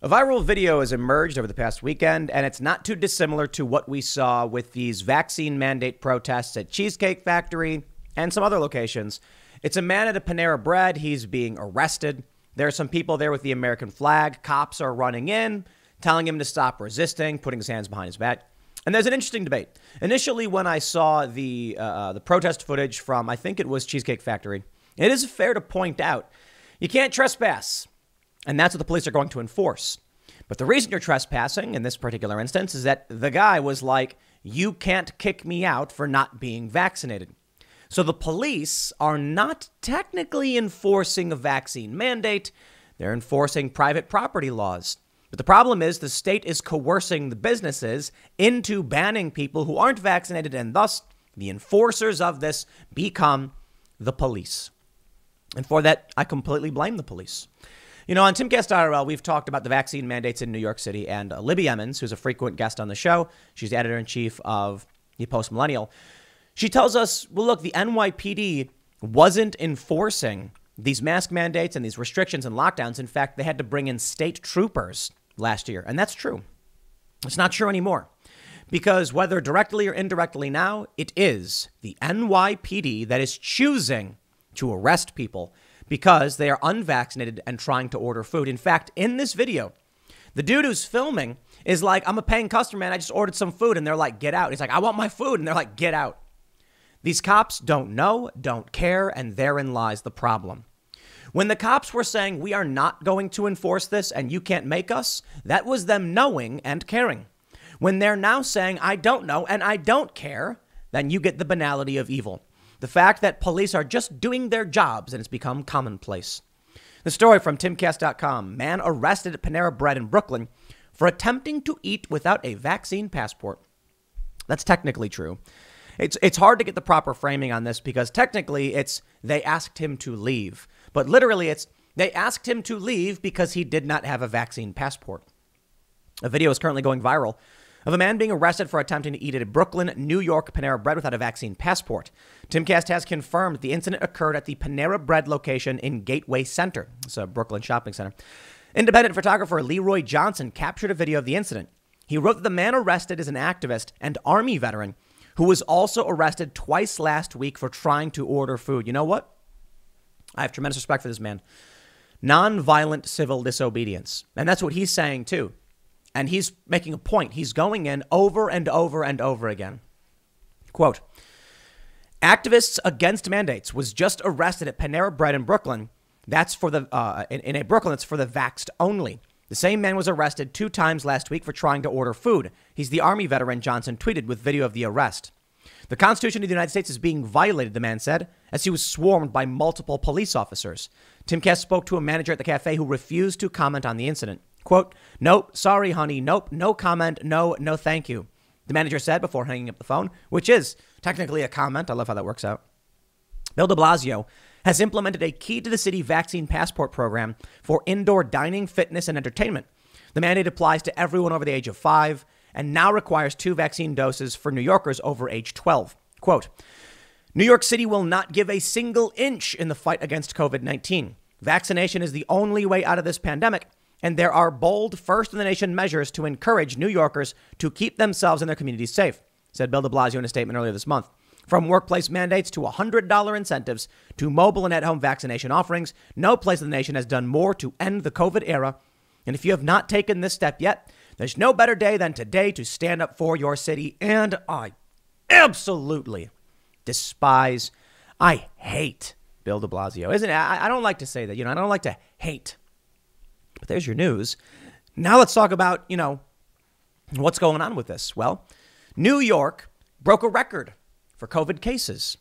A viral video has emerged over the past weekend, and it's not too dissimilar to what we saw with these vaccine mandate protests at Cheesecake Factory and some other locations. It's a man at a Panera Bread. He's being arrested. There are some people there with the American flag. Cops are running in, telling him to stop resisting, putting his hands behind his back. And there's an interesting debate. Initially, when I saw the protest footage from, I think it was Cheesecake Factory, it is fair to point out you can't trespass. And that's what the police are going to enforce. But the reason you're trespassing in this particular instance is that the guy was like, you can't kick me out for not being vaccinated. So the police are not technically enforcing a vaccine mandate. They're enforcing private property laws. But the problem is the state is coercing the businesses into banning people who aren't vaccinated. And thus, the enforcers of this become the police. And for that, I completely blame the police. You know, on Timcast.rl, we've talked about the vaccine mandates in New York City, and Libby Emmons, who's a frequent guest on the show, she's the editor-in-chief of the Post Millennial. She tells us, well, look, the NYPD wasn't enforcing these mask mandates and these restrictions and lockdowns. In fact, they had to bring in state troopers last year, and that's true. It's not true anymore, because whether directly or indirectly now, it is the NYPD that is choosing to arrest people because they are unvaccinated and trying to order food. In fact, in this video, the dude who's filming is like, I'm a paying customer, man. I just ordered some food. And they're like, get out. He's like, I want my food. And they're like, get out. These cops don't know, don't care, and therein lies the problem. When the cops were saying, we are not going to enforce this and you can't make us, that was them knowing and caring. When they're now saying, I don't know and I don't care, then you get the banality of evil. The fact that police are just doing their jobs and it's become commonplace. The story from timcast.com, man arrested at Panera Bread in Brooklyn for attempting to eat without a vaccine passport. That's technically true. It's hard to get the proper framing on this because technically it's they asked him to leave. But literally it's they asked him to leave because he did not have a vaccine passport. A video is currently going viral of a man being arrested for attempting to eat at a Brooklyn, New York Panera Bread without a vaccine passport. Timcast has confirmed the incident occurred at the Panera Bread location in Gateway Center. It's a Brooklyn shopping center. Independent photographer Leroy Johnson captured a video of the incident. He wrote that the man arrested is an activist and Army veteran who was also arrested twice last week for trying to order food. You know what? I have tremendous respect for this man. Nonviolent civil disobedience. And that's what he's saying, too. And he's making a point. He's going in over and over and over again. Quote, activists against mandates was just arrested at Panera Bread in Brooklyn. That's for the in Brooklyn. It's for the vaxxed only. The same man was arrested 2 times last week for trying to order food. He's the Army veteran, Johnson tweeted with video of the arrest. The Constitution of the United States is being violated, the man said, as he was swarmed by multiple police officers. Timcast spoke to a manager at the cafe who refused to comment on the incident. Quote, nope, sorry, honey, nope, no comment, no thank you, the manager said before hanging up the phone, which is technically a comment. I love how that works out. Bill de Blasio has implemented a key to the city vaccine passport program for indoor dining, fitness, and entertainment. The mandate applies to everyone over the age of 5 and now requires 2 vaccine doses for New Yorkers over age 12. Quote, New York City will not give a single inch in the fight against COVID-19. Vaccination is the only way out of this pandemic. And there are bold first-in-the-nation measures to encourage New Yorkers to keep themselves and their communities safe, said Bill de Blasio in a statement earlier this month. From workplace mandates to $100 incentives to mobile and at-home vaccination offerings, no place in the nation has done more to end the COVID era. And if you have not taken this step yet, there's no better day than today to stand up for your city. And I absolutely despise, I hate Bill de Blasio. Isn't it? I don't like to say that, I don't like to hate. But there's your news. Now let's talk about, what's going on with this. Well, New York broke a record for COVID cases.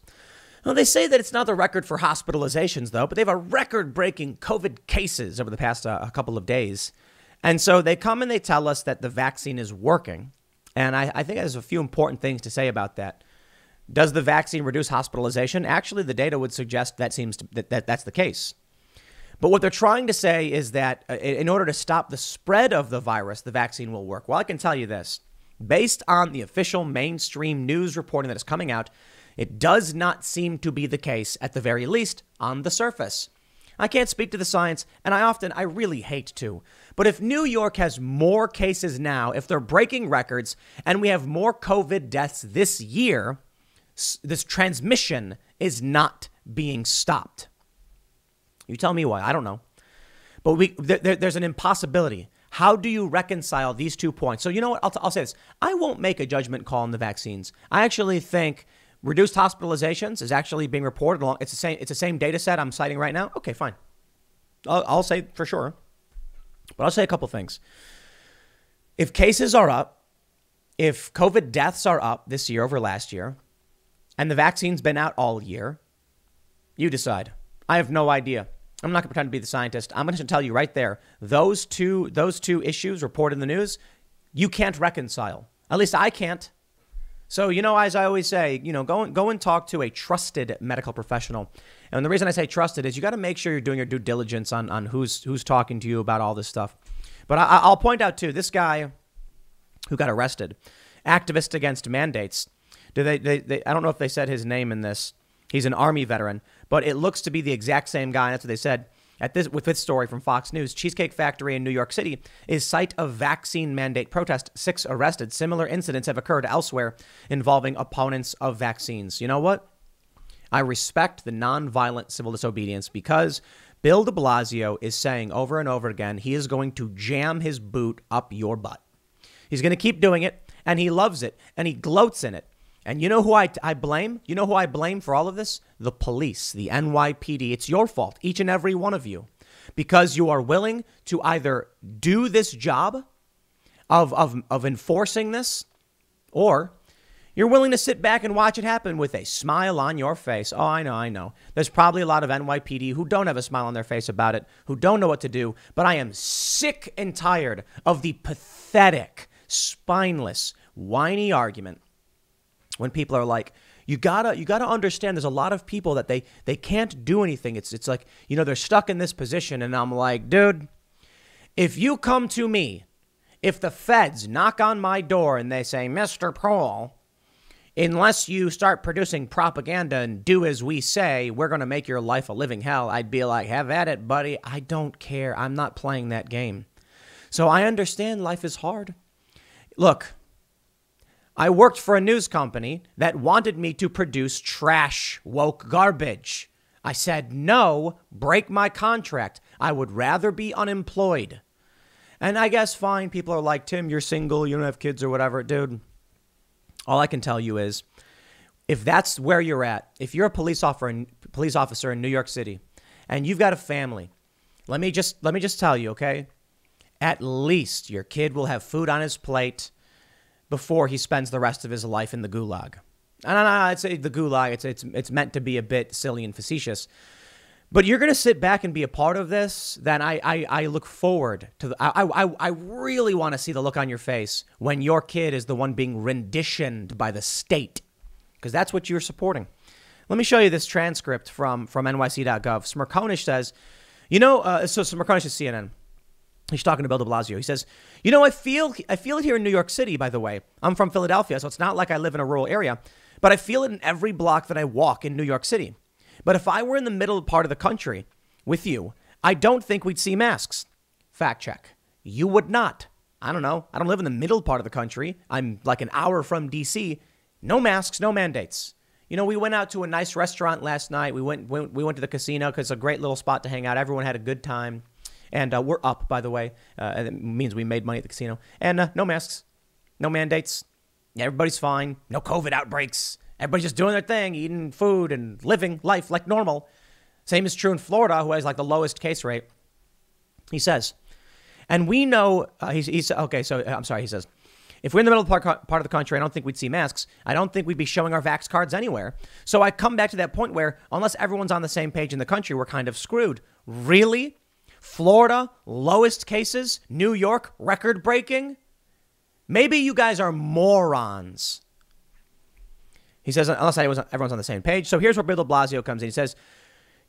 Well, they say that it's not the record for hospitalizations, though, but they have a record-breaking COVID cases over the past a couple of days. And so they come and they tell us that the vaccine is working. And I think there's a few important things to say about that. Does the vaccine reduce hospitalization? Actually, the data would suggest that's the case. But what they're trying to say is that in order to stop the spread of the virus, the vaccine will work. Well, I can tell you this. Based on the official mainstream news reporting that is coming out, it does not seem to be the case, at the very least, on the surface. I can't speak to the science, and I really hate to. But if New York has more cases now, if they're breaking records, and we have more COVID deaths this year, this transmission is not being stopped. You tell me why. I don't know. But there's an impossibility. How do you reconcile these 2 points? So you know what? I'll say this. I won't make a judgment call on the vaccines. I actually think reduced hospitalizations is actually being reported along. It's the same data set I'm citing right now. Okay, fine. I'll say for sure. But I'll say a couple things. If cases are up, if COVID deaths are up this year over last year, and the vaccine's been out all year, you decide. I have no idea. I'm not going to pretend to be the scientist. I'm going to tell you right there, those two issues reported in the news, you can't reconcile. At least I can't. So, as I always say, go and talk to a trusted medical professional. And the reason I say trusted is you got to make sure you're doing your due diligence on who's talking to you about all this stuff. But I'll point out, too, this guy who got arrested, activist against mandates. I don't know if they said his name in this. He's an Army veteran, but it looks to be the exact same guy. That's what they said with this story from Fox News. Cheesecake Factory in New York City is site of vaccine mandate protest. 6 arrested. Similar incidents have occurred elsewhere involving opponents of vaccines. You know what? I respect the nonviolent civil disobedience because Bill de Blasio is saying over and over again, he is going to jam his boot up your butt. He's going to keep doing it, and he loves it, and he gloats in it. And you know who I blame? You know who I blame for all of this? The police, the NYPD. It's your fault, each and every one of you, because you are willing to either do this job of enforcing this, or you're willing to sit back and watch it happen with a smile on your face. Oh, I know. There's probably a lot of NYPD who don't have a smile on their face about it, who don't know what to do. But I am sick and tired of the pathetic, spineless, whiny argument when people are like, you gotta understand there's a lot of people that they can't do anything. It's like, they're stuck in this position. And I'm like, dude, if you come to me, if the feds knock on my door and they say, Mr. Paul, unless you start producing propaganda and do as we say, we're going to make your life a living hell. I'd be like, have at it, buddy. I don't care. I'm not playing that game. So I understand life is hard. Look, I worked for a news company that wanted me to produce trash, woke garbage. I said, no, break my contract. I would rather be unemployed. And I guess, fine, people are like, Tim, you're single, you don't have kids or whatever. Dude, all I can tell you is, if that's where you're at, if you're a police officer in New York City and you've got a family, let me just tell you, okay? At least your kid will have food on his plate before he spends the rest of his life in the gulag. And I'd say the gulag, it's meant to be a bit silly and facetious. But you're going to sit back and be a part of this, then I look forward to I really want to see the look on your face when your kid is the one being renditioned by the state, because that's what you're supporting. Let me show you this transcript from NYC.gov. Smirkonish says, so Smirkonish is CNN. He's talking to Bill de Blasio. He says, I feel it here in New York City, by the way. I'm from Philadelphia, so it's not like I live in a rural area, but I feel it in every block that I walk in New York City. But if I were in the middle part of the country with you, I don't think we'd see masks. Fact check. You would not. I don't know. I don't live in the middle part of the country. I'm like an hour from D.C. No masks, no mandates. We went out to a nice restaurant last night. We went to the casino because it's a great little spot to hang out. Everyone had a good time. And we're up, by the way. It means we made money at the casino. And no masks, no mandates. Everybody's fine. No COVID outbreaks. Everybody's just doing their thing, eating food and living life like normal. Same is true in Florida, who has like the lowest case rate. He says, and we know, he says, if we're in the middle part of the country, I don't think we'd see masks. I don't think we'd be showing our vax cards anywhere. So I come back to that point where unless everyone's on the same page in the country, we're kind of screwed. Really? Florida, lowest cases. New York, record breaking. Maybe you guys are morons. He says, unless everyone's on the same page. So here's where Bill de Blasio comes in. He says,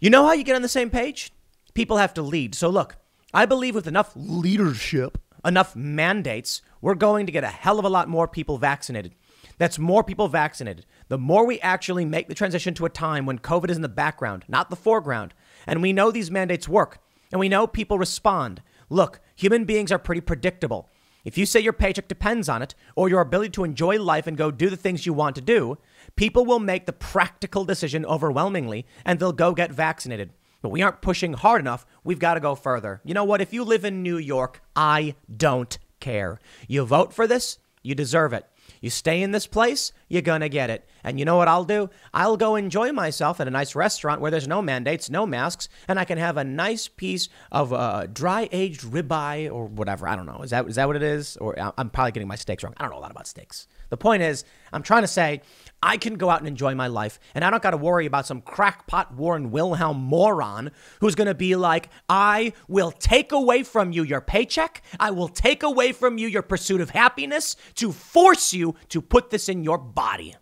you know how you get on the same page? People have to lead. So look, I believe with enough leadership, enough mandates, we're going to get a hell of a lot more people vaccinated. That's more people vaccinated. The more we actually make the transition to a time when COVID is in the background, not the foreground. And we know these mandates work. And we know people respond. Look, human beings are pretty predictable. If you say your paycheck depends on it, or your ability to enjoy life and go do the things you want to do, people will make the practical decision overwhelmingly, and they'll go get vaccinated. But we aren't pushing hard enough. We've got to go further. You know what? If you live in New York, I don't care. You vote for this, you deserve it. You stay in this place, you're going to get it. And you know what I'll do? I'll go enjoy myself at a nice restaurant where there's no mandates, no masks, and I can have a nice piece of dry-aged ribeye or whatever. I don't know. Is that what it is? Or I'm probably getting my steaks wrong. I don't know a lot about steaks. The point is, I'm trying to say I can go out and enjoy my life, and I don't got to worry about some crackpot Warren Wilhelm moron who's going to be like, I will take away from you your paycheck. I will take away from you your pursuit of happiness to force you to put this in your body.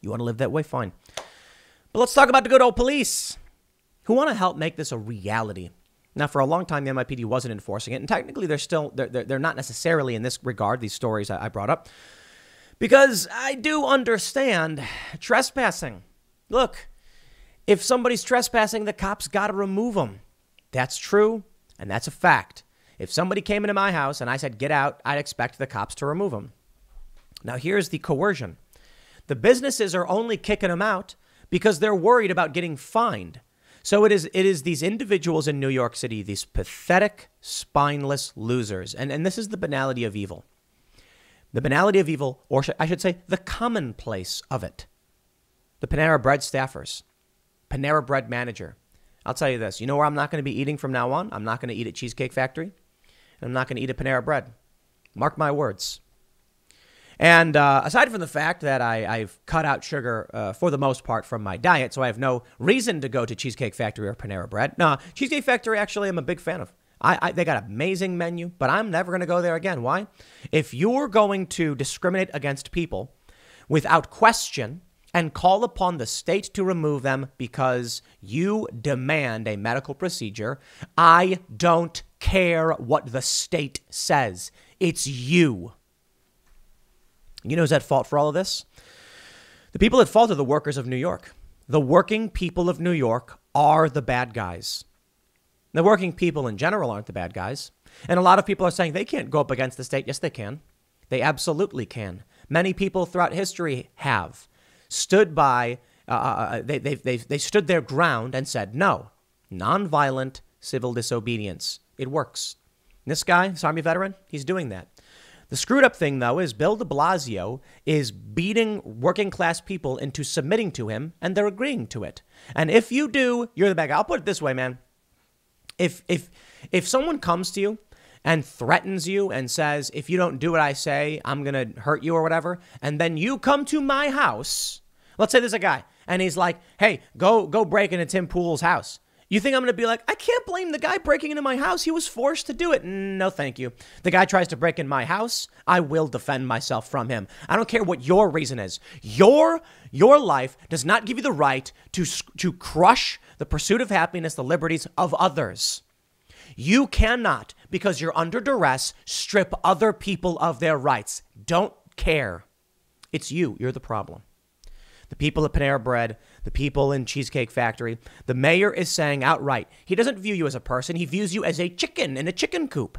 You want to live that way? Fine. But let's talk about the good old police who want to help make this a reality. Now, for a long time, the NYPD wasn't enforcing it, and technically they're not necessarily in this regard, these stories I brought up. Because I do understand trespassing. Look, if somebody's trespassing, the cops got to remove them. That's true, and that's a fact. If somebody came into my house and I said, get out, I'd expect the cops to remove them. Now, here's the coercion. The businesses are only kicking them out because they're worried about getting fined. So it is these individuals in New York City, these pathetic, spineless losers. And this is the banality of evil. The banality of evil, or I should say the commonplace of it. The Panera Bread staffers, Panera Bread manager. I'll tell you this. You know where I'm not going to be eating from now on? I'm not going to eat at Cheesecake Factory. And I'm not going to eat at Panera Bread. Mark my words. And aside from the fact that I've cut out sugar for the most part from my diet, so I have no reason to go to Cheesecake Factory or Panera Bread. No, Cheesecake Factory actually I'm a big fan of. They got an amazing menu, but I'm never going to go there again. Why? If you're going to discriminate against people without question and call upon the state to remove them because you demand a medical procedure, I don't care what the state says. It's you. You know who's at fault for all of this? The people at fault are the workers of New York. The working people of New York are the bad guys. The working people in general aren't the bad guys. And a lot of people are saying they can't go up against the state. Yes, they can. They absolutely can. Many people throughout history have stood by, they stood their ground and said, no, nonviolent civil disobedience. It works. This guy, this Army veteran, he's doing that. The screwed up thing, though, is Bill de Blasio is beating working class people into submitting to him, and they're agreeing to it. And if you do, you're the bad guy. I'll put it this way, man. If someone comes to you and threatens you and says, if you don't do what I say, I'm going to hurt you or whatever, and then you come to my house, let's say there's a guy and he's like, hey, go break into Tim Pool's house. You think I'm going to be like, I can't blame the guy breaking into my house. He was forced to do it. No, thank you. The guy tries to break in my house. I will defend myself from him. I don't care what your reason is. Your life does not give you the right to crush the pursuit of happiness, the liberties of others. You cannot, because you're under duress, strip other people of their rights. Don't care. It's you. You're the problem. The people at Panera Bread, the people in Cheesecake Factory, the mayor is saying outright, he doesn't view you as a person. He views you as a chicken in a chicken coop.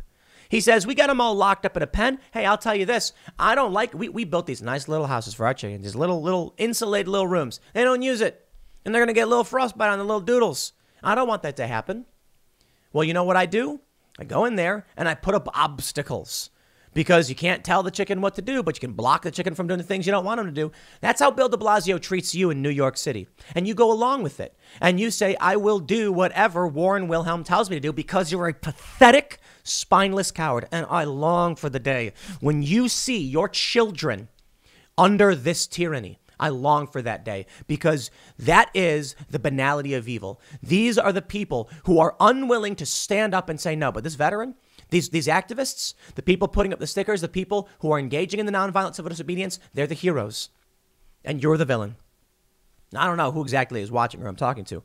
He says, we got them all locked up in a pen. Hey, I'll tell you this. I don't like, we built these nice little houses for our chickens, these little insulated little rooms. They don't use it. And they're going to get a little frostbite on the little doodles. I don't want that to happen. Well, you know what I do? I go in there and I put up obstacles. Because you can't tell the chicken what to do, but you can block the chicken from doing the things you don't want him to do. That's how Bill de Blasio treats you in New York City. And you go along with it. And you say, I will do whatever Warren Wilhelm tells me to do because you're a pathetic, spineless coward. And I long for the day when you see your children under this tyranny. I long for that day because that is the banality of evil. These are the people who are unwilling to stand up and say no. But this veteran, these activists, the people putting up the stickers, the people who are engaging in the nonviolent civil disobedience, they're the heroes. And you're the villain. I don't know who exactly is watching or I'm talking to.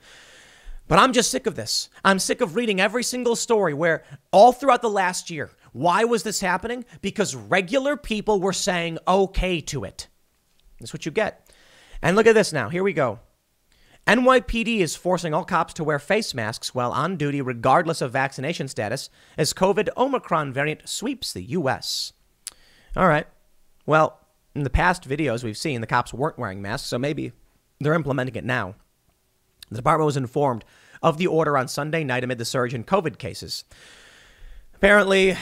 But I'm just sick of this. I'm sick of reading every single story where all throughout the last year, why was this happening? Because regular people were saying okay to it. That's what you get. And look at this now. Here we go. NYPD is forcing all cops to wear face masks while on duty regardless of vaccination status as COVID Omicron variant sweeps the U.S. All right. Well, in the past videos we've seen, the cops weren't wearing masks, so maybe they're implementing it now. The department was informed of the order on Sunday night amid the surge in COVID cases. Apparently,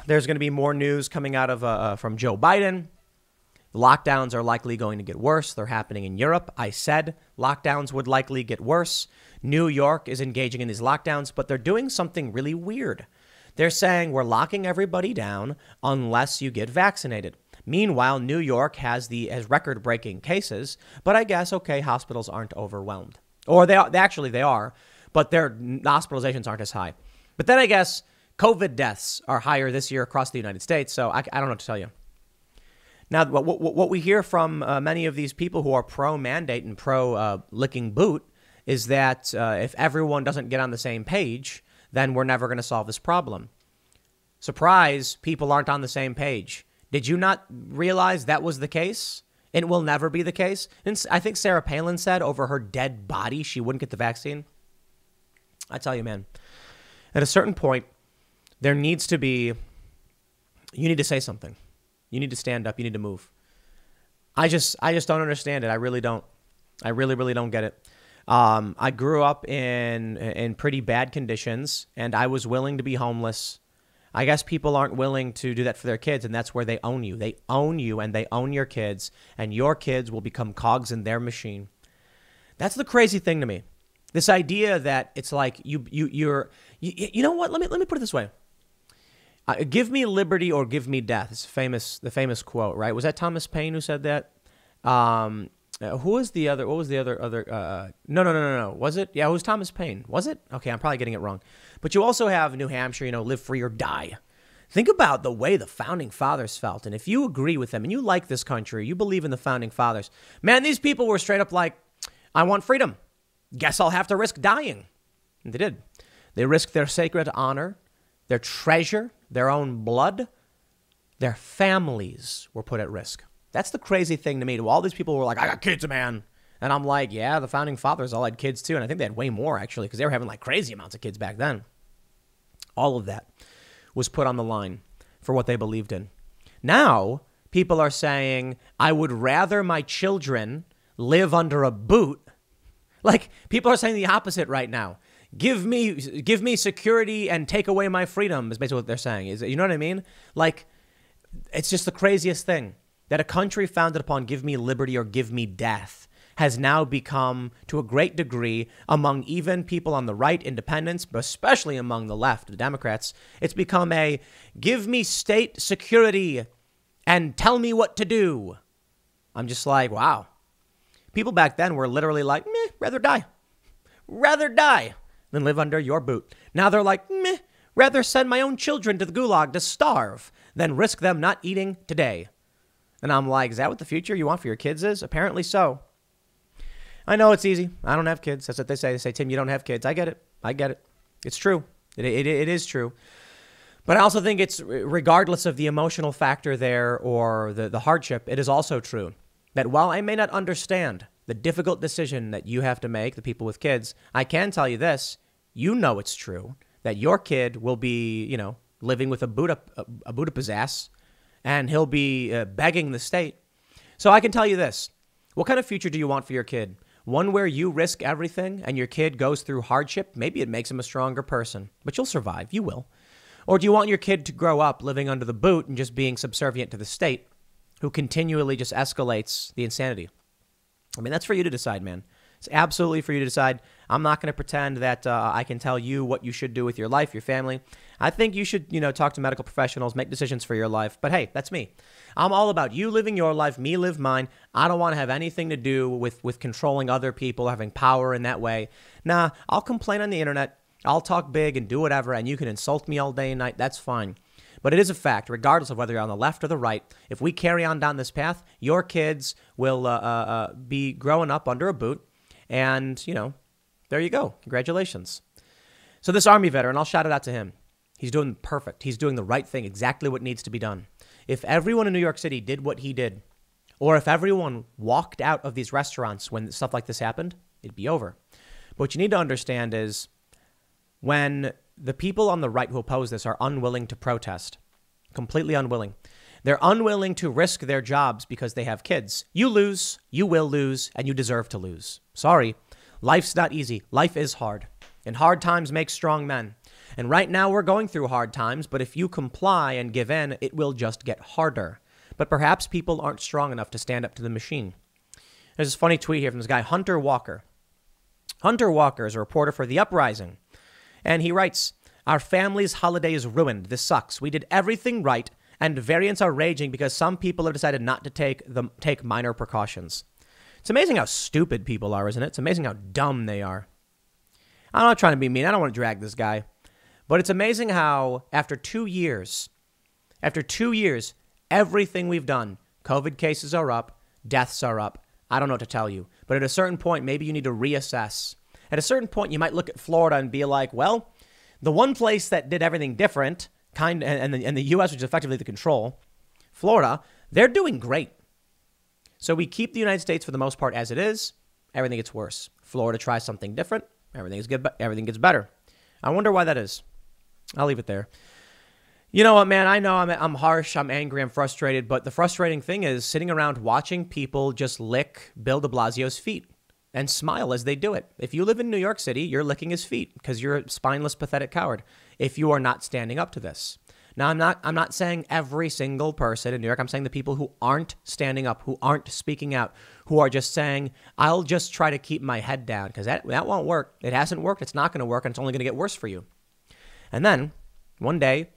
there's going to be more news coming out of from Joe Biden. Lockdowns are likely going to get worse. They're happening in Europe. I said lockdowns would likely get worse. New York is engaging in these lockdowns, but they're doing something really weird. They're saying we're locking everybody down unless you get vaccinated. Meanwhile, New York has record-breaking cases, but I guess, okay, hospitals aren't overwhelmed. Or they are, but their hospitalizations aren't as high. But then I guess COVID deaths are higher this year across the United States, so I don't know what to tell you. Now, what we hear from many of these people who are pro-mandate and pro-licking boot is that if everyone doesn't get on the same page, then we're never going to solve this problem. Surprise, people aren't on the same page. Did you not realize that was the case? It will never be the case. And I think Sarah Palin said over her dead body she wouldn't get the vaccine. I tell you, man, at a certain point, there needs to be, you need to say something. You need to stand up. You need to move. I just don't understand it. I really don't. I really don't get it. I grew up in pretty bad conditions, and I was willing to be homeless. I guess people aren't willing to do that for their kids, and that's where they own you. They own you, and they own your kids, and your kids will become cogs in their machine. That's the crazy thing to me. This idea that it's like you know what? Let me put it this way. Give me liberty or give me death. It's the famous quote, right? Was that Thomas Paine who said that? Who was the other? What was the other? No. Was it? Yeah, it was Thomas Paine. Was it? Okay, I'm probably getting it wrong. But you also have New Hampshire, live free or die. Think about the way the founding fathers felt. And if you agree with them and you like this country, you believe in the founding fathers, man, these people were straight up like, I want freedom. Guess I'll have to risk dying. And they did. They risked their sacred honor, their treasure, their own blood. Their families were put at risk. That's the crazy thing to me. To all these people who were like, I got kids, man. And I'm like, yeah, the founding fathers all had kids too. And I think they had way more, actually, because they were having like crazy amounts of kids back then. All of that was put on the line for what they believed in. Now, people are saying, I would rather my children live under a boot. Like, people are saying the opposite right now. Give me security and take away my freedom is basically what they're saying. You know what I mean? Like, it's just the craziest thing that a country founded upon give me liberty or give me death has now become, to a great degree, among even people on the right, independents, but especially among the left, the Democrats, it's become a give me state security and tell me what to do. I'm just like, wow. People back then were literally like, meh, rather die than live under your boot. Now they're like, meh, rather send my own children to the gulag to starve than risk them not eating today. And I'm like, is that what the future you want for your kids is? Apparently so. I know it's easy. I don't have kids. That's what they say. They say, Tim, you don't have kids. I get it. It's true. It is true. But I also think it's, regardless of the emotional factor there or the hardship, it is also true that while I may not understand the difficult decision that you have to make, the people with kids, I can tell you this. You know it's true that your kid will be, living with a boot up his ass, and he'll be begging the state. So I can tell you this. What kind of future do you want for your kid? One where you risk everything and your kid goes through hardship? Maybe it makes him a stronger person, but you'll survive. You will. Or do you want your kid to grow up living under the boot and just being subservient to the state who continually just escalates the insanity? I mean, that's for you to decide, man. It's absolutely for you to decide. I'm not going to pretend that I can tell you what you should do with your life, your family. I think you should, talk to medical professionals, make decisions for your life. But hey, that's me. I'm all about you living your life, me live mine. I don't want to have anything to do with controlling other people, having power in that way. Nah, I'll complain on the internet. I'll talk big and do whatever, and you can insult me all day and night. That's fine. But it is a fact, regardless of whether you're on the left or the right, if we carry on down this path, your kids will be growing up under a boot. And, there you go. Congratulations. So this Army veteran, I'll shout it out to him. He's doing perfect. He's doing the right thing, exactly what needs to be done. If everyone in New York City did what he did, or if everyone walked out of these restaurants when stuff like this happened, it'd be over. But what you need to understand is when the people on the right who oppose this are unwilling to protest, completely unwilling, they're unwilling to risk their jobs because they have kids. You lose, you will lose, and you deserve to lose. Sorry, life's not easy. Life is hard, and hard times make strong men. And right now we're going through hard times, but if you comply and give in, it will just get harder. But perhaps people aren't strong enough to stand up to the machine. There's this funny tweet here from this guy, Hunter Walker. Hunter Walker is a reporter for The Uprising. And he writes, "Our family's holiday is ruined. This sucks. We did everything right, and variants are raging because some people have decided not to take minor precautions." It's amazing how stupid people are, isn't it? It's amazing how dumb they are. I'm not trying to be mean. I don't want to drag this guy. But it's amazing how after 2 years, everything we've done, COVID cases are up, deaths are up. I don't know what to tell you. But at a certain point, maybe you need to reassess. At a certain point, you might look at Florida and be like, well, the one place that did everything different, and the U.S., which is effectively the control, Florida, they're doing great. So we keep the United States for the most part as it is. Everything gets worse. Florida tries something different. Everything gets better. I wonder why that is. I'll leave it there. You know what, man? I know I'm harsh, I'm angry, I'm frustrated, but the frustrating thing is sitting around watching people just lick Bill de Blasio's feet and smile as they do it. If you live in New York City, you're licking his feet because you're a spineless, pathetic coward if you are not standing up to this. Now, I'm not saying every single person in New York. I'm saying the people who aren't standing up, who aren't speaking out, who are just saying, I'll just try to keep my head down because that won't work. It hasn't worked. It's not going to work, and it's only going to get worse for you. And then one day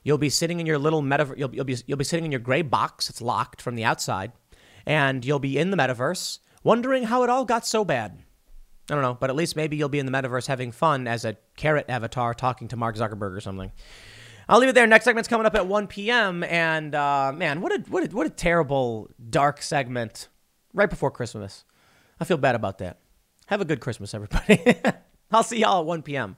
you'll be sitting in your little metaverse. You'll be sitting in your gray box. It's locked from the outside, and you'll be in the metaverse wondering how it all got so bad. I don't know, but at least maybe you'll be in the metaverse having fun as a carrot avatar talking to Mark Zuckerberg or something. I'll leave it there. Next segment's coming up at 1 p.m. And man, what a terrible, dark segment right before Christmas. I feel bad about that. Have a good Christmas, everybody. I'll see y'all at 1 p.m.